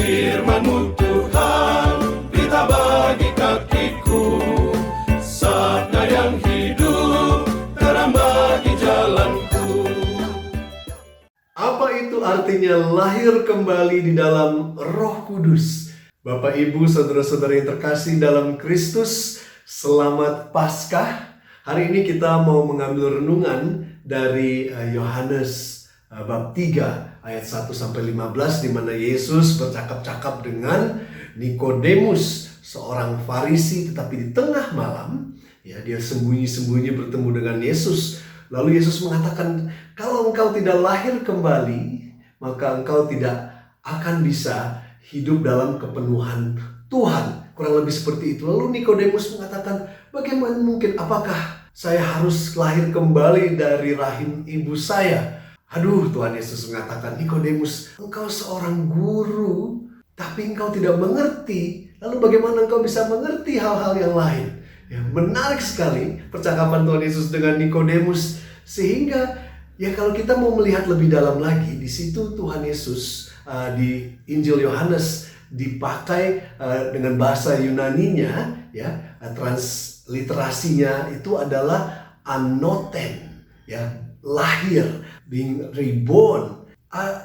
Firman-Mu Tuhan, berita bagi kakiku, sabda yang hidup, terang bagi jalanku. Apa itu artinya lahir kembali di dalam Roh Kudus? Bapak, Ibu, saudara-saudara yang terkasih dalam Kristus, selamat Paskah. Hari ini kita mau mengambil renungan dari Yohanes bab 3 ayat 1-15, di mana Yesus bercakap-cakap dengan Nikodemus, seorang Farisi, tetapi di tengah malam dia sembunyi-sembunyi bertemu dengan Yesus. Lalu Yesus mengatakan, kalau engkau tidak lahir kembali, maka engkau tidak akan bisa hidup dalam kepenuhan Tuhan. Kurang lebih seperti itu. Lalu Nikodemus mengatakan, bagaimana mungkin, apakah saya harus lahir kembali dari rahim ibu saya? Aduh, Tuhan Yesus mengatakan, Nikodemus, engkau seorang guru, tapi engkau tidak mengerti. Lalu bagaimana engkau bisa mengerti hal-hal yang lain? Ya, menarik sekali percakapan Tuhan Yesus dengan Nikodemus, sehingga kalau kita mau melihat lebih dalam lagi, di situ Tuhan Yesus di Injil Yohanes dipakai dengan bahasa Yunaninya, transliterasinya itu adalah anoten, lahir, being reborn.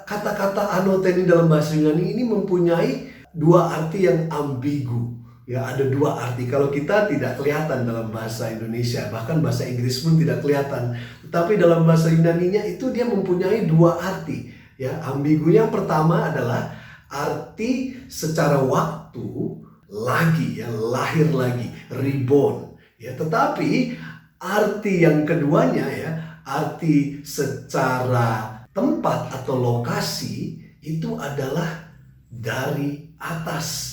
Kata-kata anoten dalam bahasa Yunani ini mempunyai dua arti yang ambigu. Ada dua arti. Kalau kita tidak kelihatan dalam bahasa Indonesia, bahkan bahasa Inggris pun tidak kelihatan. Tetapi dalam bahasa Yunaninya itu dia mempunyai dua arti. Ambigu. Yang pertama adalah arti secara waktu, lagi, lahir lagi, reborn. Tetapi arti yang keduanya, arti secara tempat atau lokasi, itu adalah dari atas.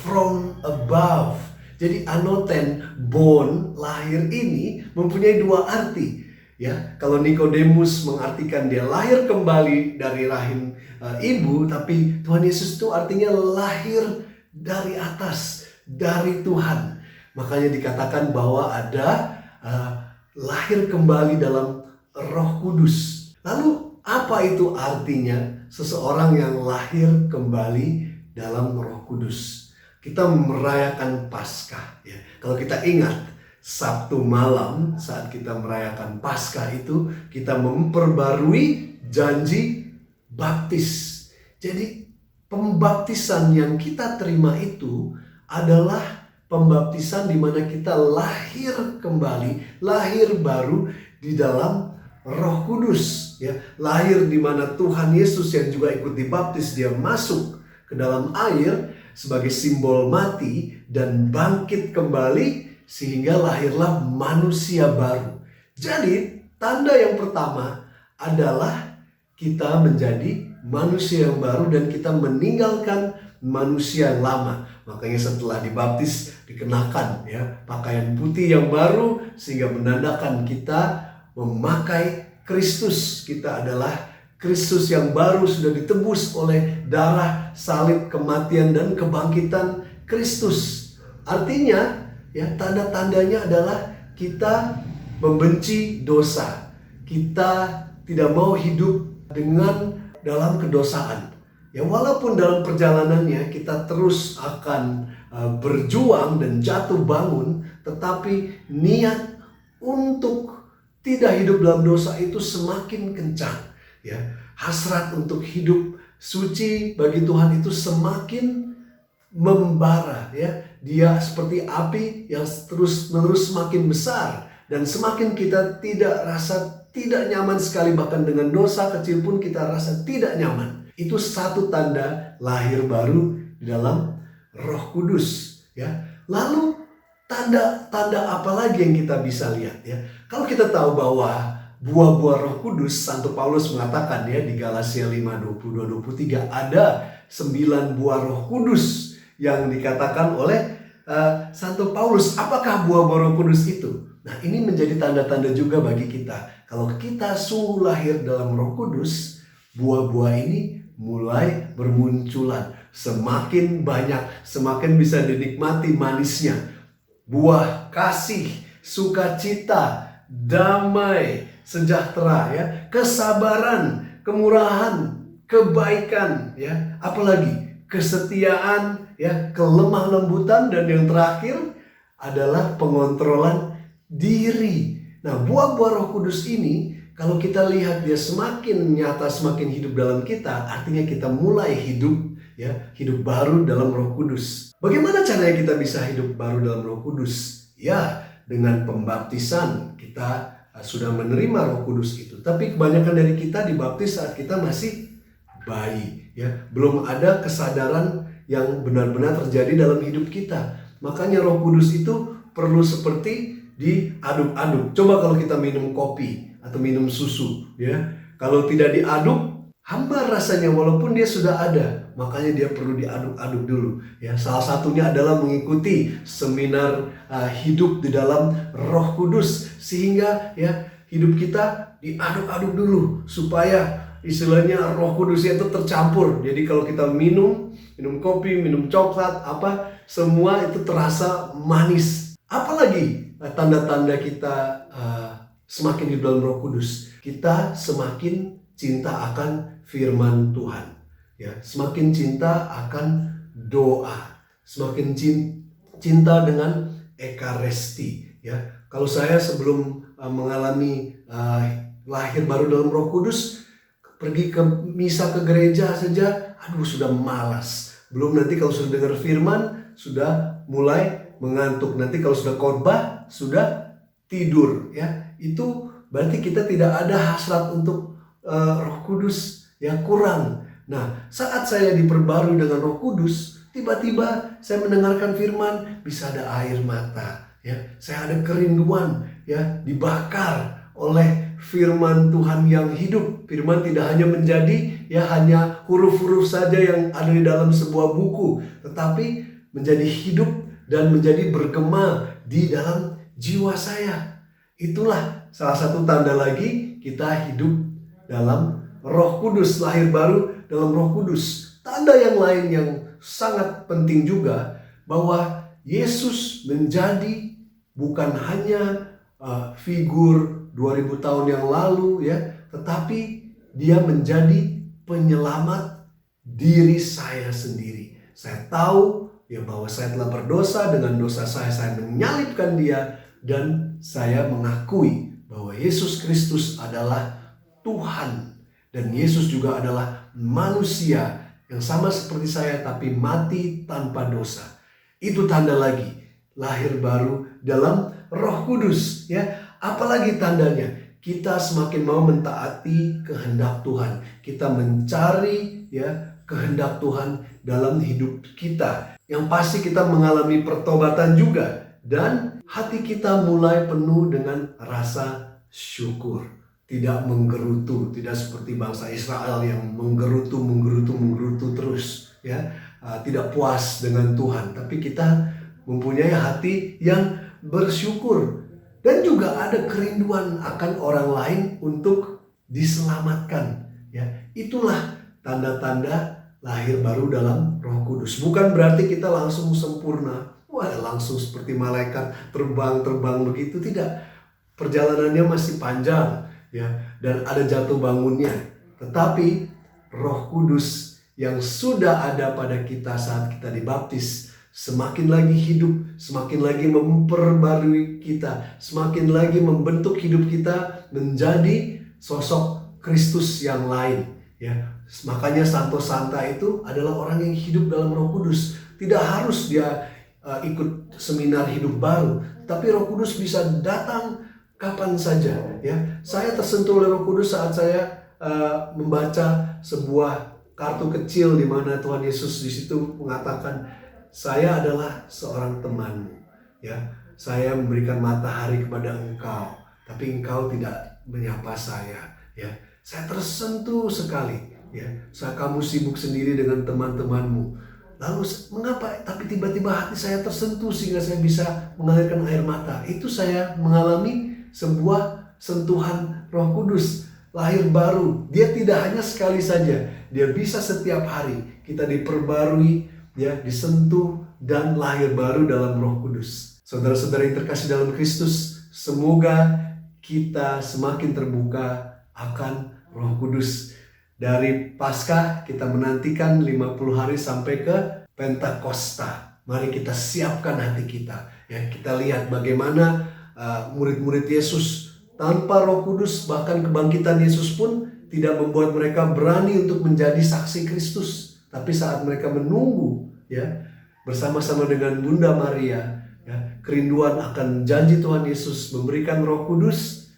From above. Jadi anoten, born, lahir ini mempunyai dua arti. Kalau Nikodemus mengartikan dia lahir kembali dari rahim ibu, tapi Tuhan Yesus itu artinya lahir dari atas, dari Tuhan. Makanya dikatakan bahwa ada lahir kembali dalam Roh Kudus. Lalu apa itu artinya seseorang yang lahir kembali dalam Roh Kudus? Kita merayakan Paskah. Kalau kita ingat Sabtu malam saat kita merayakan Paskah itu, kita memperbarui janji baptis. Jadi pembaptisan yang kita terima itu adalah pembaptisan di mana kita lahir kembali, lahir baru di dalam Roh Kudus. Lahir di mana Tuhan Yesus yang juga ikut dibaptis, dia masuk ke dalam air sebagai simbol mati dan bangkit kembali, sehingga lahirlah manusia baru. Jadi tanda yang pertama adalah kita menjadi manusia yang baru dan kita meninggalkan manusia yang lama. Makanya setelah dibaptis dikenakan pakaian putih yang baru, sehingga menandakan kita memakai Kristus. Kita adalah Kristus yang baru, sudah ditebus oleh darah salib, kematian dan kebangkitan Kristus. Artinya tanda-tandanya adalah kita membenci dosa. Kita tidak mau hidup dalam kedosaan. Walaupun dalam perjalanannya kita terus akan berjuang dan jatuh bangun, tetapi niat untuk tidak hidup dalam dosa itu semakin kencang. Hasrat untuk hidup suci bagi Tuhan itu semakin membara. Dia seperti api yang terus-menerus semakin besar, dan semakin kita tidak nyaman sekali, bahkan dengan dosa kecil pun kita rasa tidak nyaman. Itu satu tanda lahir baru di dalam Roh Kudus. Lalu tanda-tanda apa lagi yang kita bisa lihat? Kalau kita tahu bahwa buah-buah Roh Kudus, Santo Paulus mengatakan di Galatia 5:22-23 ada 9 buah Roh Kudus yang dikatakan oleh Santo Paulus. Apakah buah-buah Roh Kudus itu? Nah, ini menjadi tanda-tanda juga bagi kita. Kalau kita sungguh lahir dalam Roh Kudus, buah-buah ini mulai bermunculan. Semakin banyak, semakin bisa dinikmati manisnya. Buah kasih, sukacita, damai, sejahtera, kesabaran, kemurahan, kebaikan, apalagi kesetiaan, ya, kelemah lembutan, dan yang terakhir adalah pengontrolan diri. Nah, buah-buah Roh Kudus ini kalau kita lihat dia semakin nyata, semakin hidup dalam kita, artinya kita mulai hidup, ya, hidup baru dalam Roh Kudus. Bagaimana caranya kita bisa hidup baru dalam Roh Kudus? Ya, dengan pembaptisan kita sudah menerima Roh Kudus itu. Tapi kebanyakan dari kita dibaptis saat kita masih bayi, ya, belum ada kesadaran yang benar-benar terjadi dalam hidup kita. Makanya Roh Kudus itu perlu seperti diaduk-aduk. Coba kalau kita minum kopi atau minum susu, ya, kalau tidak diaduk, hambar rasanya walaupun dia sudah ada. Makanya dia perlu diaduk-aduk dulu, ya. Salah satunya adalah mengikuti seminar hidup di dalam Roh Kudus, sehingga, ya, hidup kita diaduk-aduk dulu supaya istilahnya Roh Kudusnya itu tercampur. Jadi kalau kita minum kopi, minum coklat, semua itu terasa manis. Apalagi tanda-tanda kita semakin hidup dalam Roh Kudus, kita semakin cinta akan firman Tuhan, ya, semakin cinta akan doa, semakin cinta dengan ekaresti, ya. Kalau saya sebelum mengalami lahir baru dalam Roh Kudus, pergi ke misa, ke gereja saja, sudah malas. Belum nanti kalau sudah dengar firman, sudah mulai mengantuk. Nanti kalau sudah khotbah, sudah tidur, ya. Itu berarti kita tidak ada hasrat untuk Roh Kudus, ya, kurang. Nah, saat saya diperbarui dengan Roh Kudus, tiba-tiba saya mendengarkan firman, bisa ada air mata, ya. Saya ada kerinduan, ya, dibakar oleh firman Tuhan yang hidup. Firman tidak hanya menjadi, ya, hanya huruf-huruf saja yang ada di dalam sebuah buku, tetapi menjadi hidup dan menjadi bergema di dalam jiwa saya. Itulah salah satu tanda lagi kita hidup dalam Roh Kudus, lahir baru dalam Roh Kudus. Tanda yang lain yang sangat penting juga, bahwa Yesus menjadi bukan hanya figur 2000 tahun yang lalu, ya, tetapi dia menjadi penyelamat diri saya sendiri. Saya tahu, ya, bahwa saya telah berdosa. Dengan dosa saya menyalibkan dia, dan saya mengakui bahwa Yesus Kristus adalah Tuhan, dan Yesus juga adalah manusia yang sama seperti saya, tapi mati tanpa dosa. Itu tanda lagi lahir baru dalam Roh Kudus, ya. Apalagi tandanya? Kita semakin mau mentaati kehendak Tuhan. Kita mencari, ya, kehendak Tuhan dalam hidup kita. Yang pasti kita mengalami pertobatan juga, dan hati kita mulai penuh dengan rasa syukur. Tidak menggerutu, tidak seperti bangsa Israel yang menggerutu terus, ya. Tidak puas dengan Tuhan, tapi kita mempunyai hati yang bersyukur. Dan juga ada kerinduan akan orang lain untuk diselamatkan, ya. Itulah tanda-tanda lahir baru dalam Roh Kudus. Bukan berarti kita langsung sempurna, langsung seperti malaikat terbang begitu, tidak. Perjalanannya masih panjang, ya, dan ada jatuh bangunnya. Tetapi Roh Kudus yang sudah ada pada kita saat kita dibaptis semakin lagi hidup, semakin lagi memperbarui kita, semakin lagi membentuk hidup kita menjadi sosok Kristus yang lain, ya. Makanya Santo Santa itu adalah orang yang hidup dalam Roh Kudus. Tidak harus dia ikut seminar hidup baru, tapi Roh Kudus bisa datang kapan saja, ya. Saya tersentuh oleh Roh Kudus saat saya membaca sebuah kartu kecil di mana Tuhan Yesus di situ mengatakan, saya adalah seorang temanmu, ya. Saya memberikan matahari kepada engkau, tapi engkau tidak menyapa saya, ya. Saya tersentuh sekali, ya. Kamu sibuk sendiri dengan teman-temanmu. Lalu mengapa? Tapi tiba-tiba hati saya tersentuh sehingga saya bisa mengalirkan air mata. Itu saya mengalami sebuah sentuhan Roh Kudus, lahir baru. Dia tidak hanya sekali saja, dia bisa setiap hari kita diperbarui, ya, disentuh dan lahir baru dalam Roh Kudus. Saudara-saudara yang terkasih dalam Kristus, semoga kita semakin terbuka akan Roh Kudus. Dari Paskah kita menantikan 50 hari sampai ke Pentakosta. Mari kita siapkan hati kita. Ya, kita lihat bagaimana murid-murid Yesus tanpa Roh Kudus, bahkan kebangkitan Yesus pun tidak membuat mereka berani untuk menjadi saksi Kristus. Tapi saat mereka menunggu, ya, bersama-sama dengan Bunda Maria, ya, kerinduan akan janji Tuhan Yesus memberikan Roh Kudus.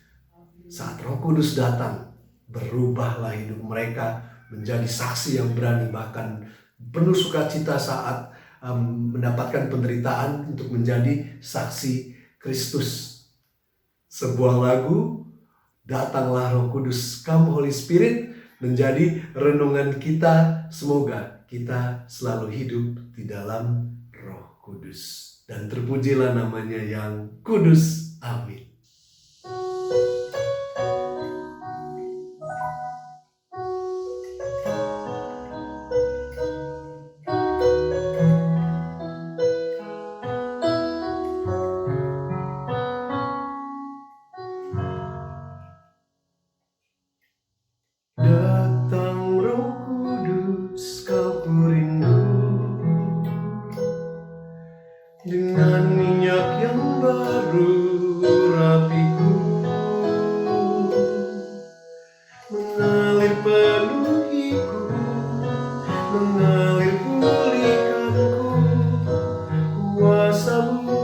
Saat Roh Kudus datang, berubahlah hidup mereka menjadi saksi yang berani, bahkan penuh sukacita saat mendapatkan penderitaan untuk menjadi saksi Kristus. Sebuah lagu, Datanglah Roh Kudus, Come Holy Spirit, menjadi renungan kita. Semoga kita selalu hidup di dalam Roh Kudus, dan terpujilah namanya yang kudus. Amin. Datang Roh Kudus, kau kurindu, dengan minyak yang baru rapiku, mengalir penuhiku, mengalir pulihkanku, kuasa-Mu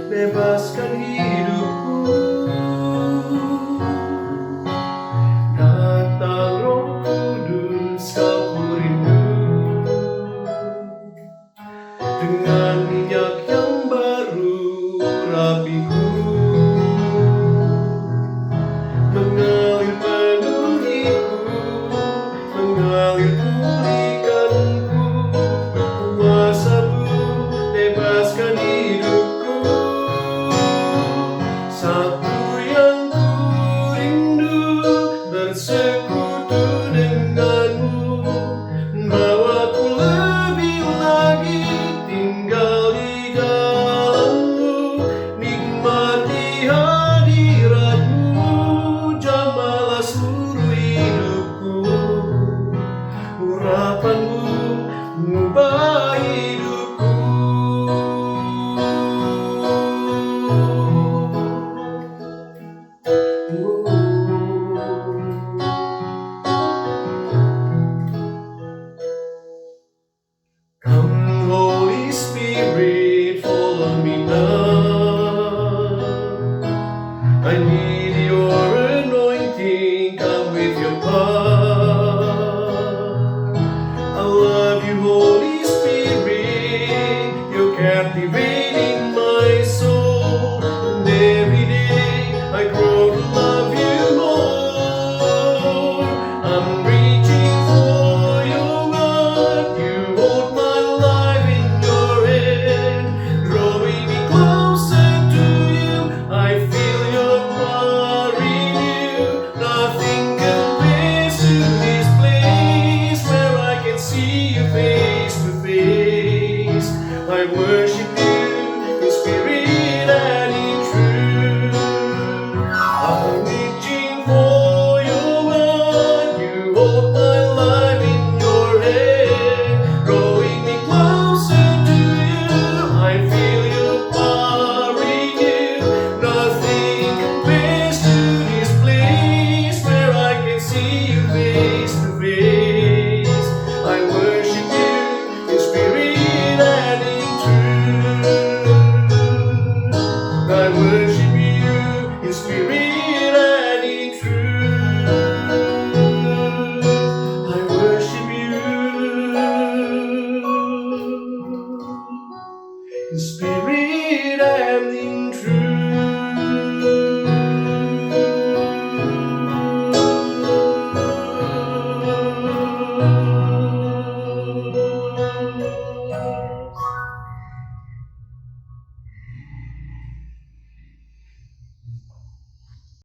bebaskan hidupku. Datang Roh Kudus, kau kurindu, dengan minyak yang baru rapiku, mengalir penuhiku, mengalir pulihkanku, kuasa-Mu bebaskan hidupku. Satu yang ku rindu, bersekutu denganmu, bawaku lebih lagi tinggal di dalammu, nikmati hadiratmu, jamalah seluruh hidupku, urapanmu mengubah hidupku. Come Holy Spirit, follow me now. I need your anointing, come with your power. I love you, Holy Spirit, you're captivating my soul. And every day I grow to love you more. I'm reaching for your word, you hold my life in your hand, drawing me closer to you. I feel your power in you, nothing compares to this place where I can see you face to face. I worship you.